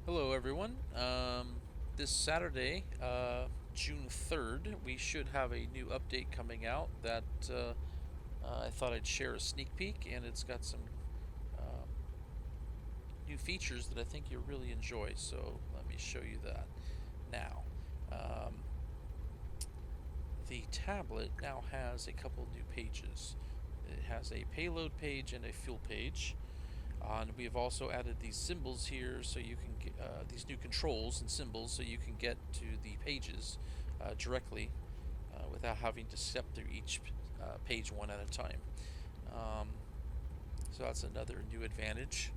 Hello, everyone. This Saturday, June 3rd, we should have a new update coming out that I thought I'd share a sneak peek, and it's got some um, new features that I think you'll really enjoy. So let me show you that now. Um, the tablet now has a couple new pages. It has a payload page and a fuel page. And we've also added these symbols here so you can get these new controls and symbols so you can get to the pages directly without having to step through each page one at a time. Um, so that's another new advantage.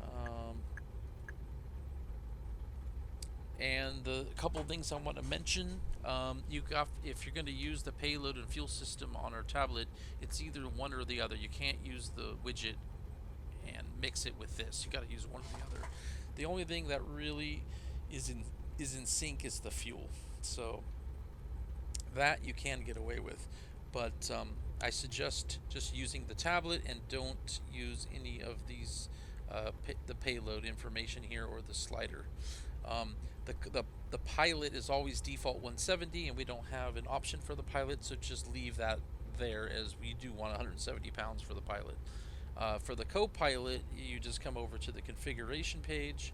Um, and the couple of things I want to mention, you got if you're going to use the payload and fuel system on our tablet, it's either one or the other. You can't use the widget and mix it with this. You got to use one or the other. The only thing that really is in sync is the fuel. So that you can get away with, but I suggest just using the tablet and don't use any of these the payload information here or the slider. Um, the pilot is always default 170, and we don't have an option for the pilot, so just leave that there as we do want 170 pounds for the pilot. For the co-pilot, you just come over to the configuration page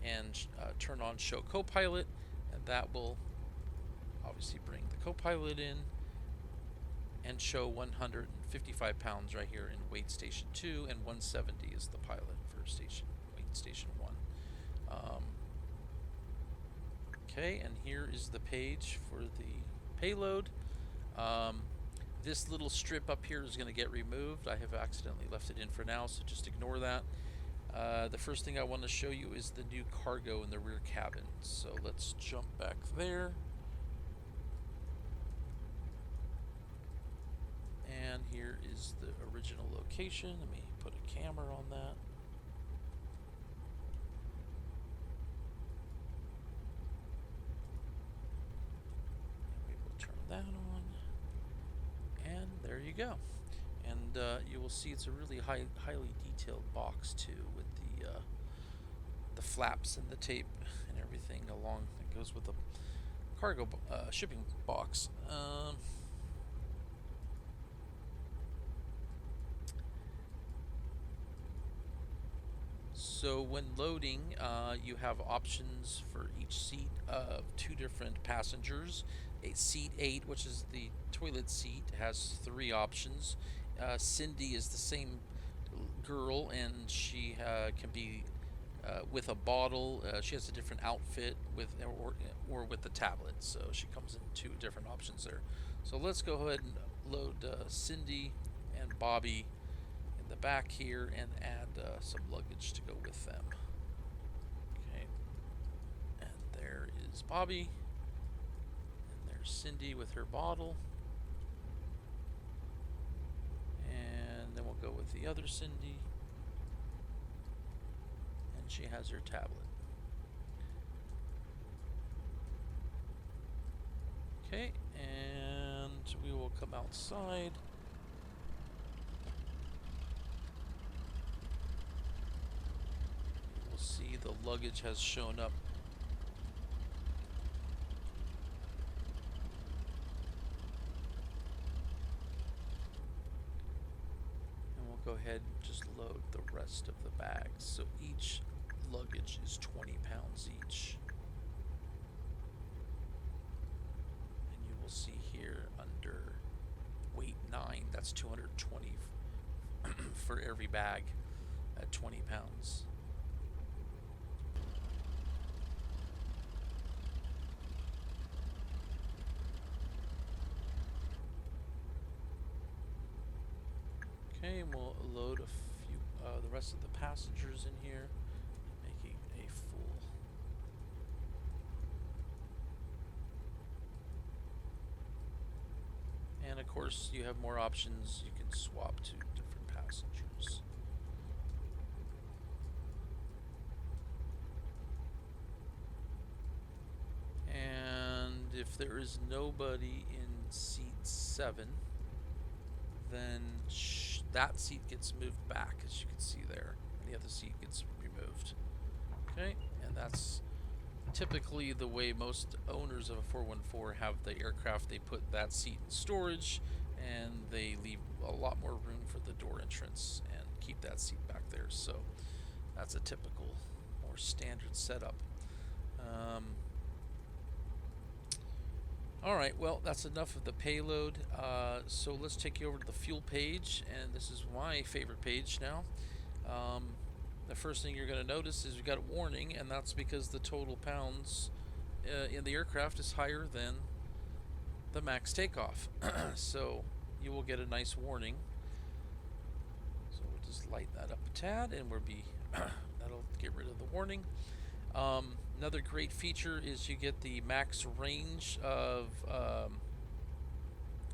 and turn on show co-pilot, and that will obviously bring the co-pilot in and show 155 pounds right here in weight station 2, and 170 is the pilot for weight station 1. Okay, and here is the page for the payload. Um, this little strip up here is going to get removed. I have accidentally left it in for now, so just ignore that. The first thing I want to show you is the new cargo in the rear cabin. So let's jump back there. And here is the original location. Let me put a camera on that. And we will turn that on. And there you go. And you will see it's a really highly detailed box too, with the flaps and the tape and everything along that goes with the cargo shipping box. So when loading, you have options for each seat of 2 different passengers. A seat 8, which is the toilet seat, has 3 options. Cindy is the same girl, and she can be with a bottle. She has a different outfit with or with the tablet, so she comes in 2 different options there. So let's go ahead and load Cindy and Bobby in the back here and add some luggage to go with them. Okay, and there is Bobby, and there's Cindy with her bottle, and then we'll go with the other Cindy, and she has her tablet. Okay, and we will come outside. We'll see the luggage has shown up. And we'll go ahead and just load the rest of the bags. So each luggage is 20 pounds each. And you will see here under weight 9, that's 220 for every bag at 20 pounds. Okay, and we'll load the rest of the passengers in here, making a full. And of course, you have more options. You can swap to different passengers. And if there is nobody in seat 7, then that seat gets moved back, as you can see there. And the other seat gets removed. Okay, and that's typically the way most owners of a 414 have the aircraft. They put that seat in storage and they leave a lot more room for the door entrance and keep that seat back there. So that's a typical, more standard setup. Alright, well, that's enough of the payload. So let's take you over to the fuel page, and this is my favorite page now. The first thing you're going to notice is we've got a warning, and that's because the total pounds in the aircraft is higher than the max takeoff. So you will get a nice warning. So we'll just light that up a tad, and we'll be that'll get rid of the warning. Another great feature is you get the max range of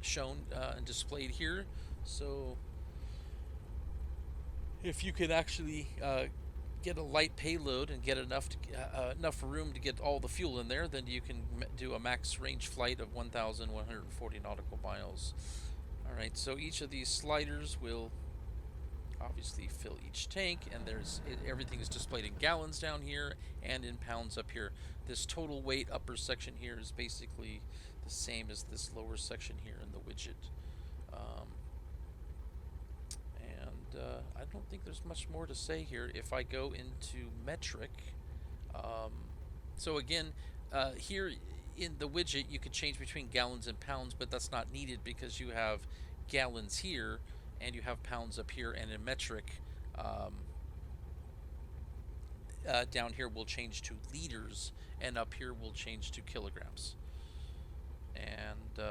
shown and displayed here. So if you can actually get a light payload and get enough room to get all the fuel in there, then you can do a max range flight of 1,140 nautical miles. All right, so each of these sliders will obviously fill each tank, and everything is displayed in gallons down here and in pounds up here. This total weight upper section here is basically the same as this lower section here in the widget. I don't think there's much more to say here. If I go into metric, so again, here in the widget you could change between gallons and pounds, but that's not needed because you have gallons here and you have pounds up here, and in metric down here will change to liters, and up here will change to kilograms. And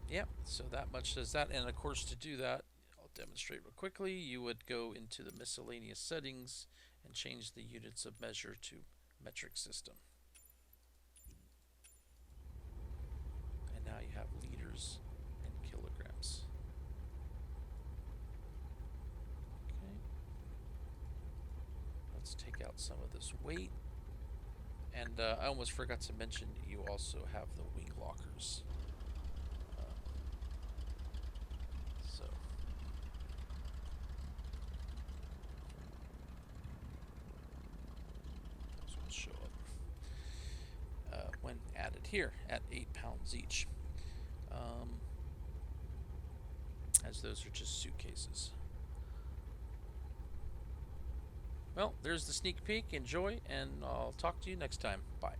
yeah, so that much does that. And of course, to do that, I'll demonstrate real quickly. You would go into the miscellaneous settings and change the units of measure to metric system. And now you have liters and kilograms. Okay. Let's take out some of this weight. And I almost forgot to mention you also have the wing lockers. So those will show up when added here at 8 pounds each. As those are just suitcases. Well, there's the sneak peek. Enjoy, and I'll talk to you next time. Bye.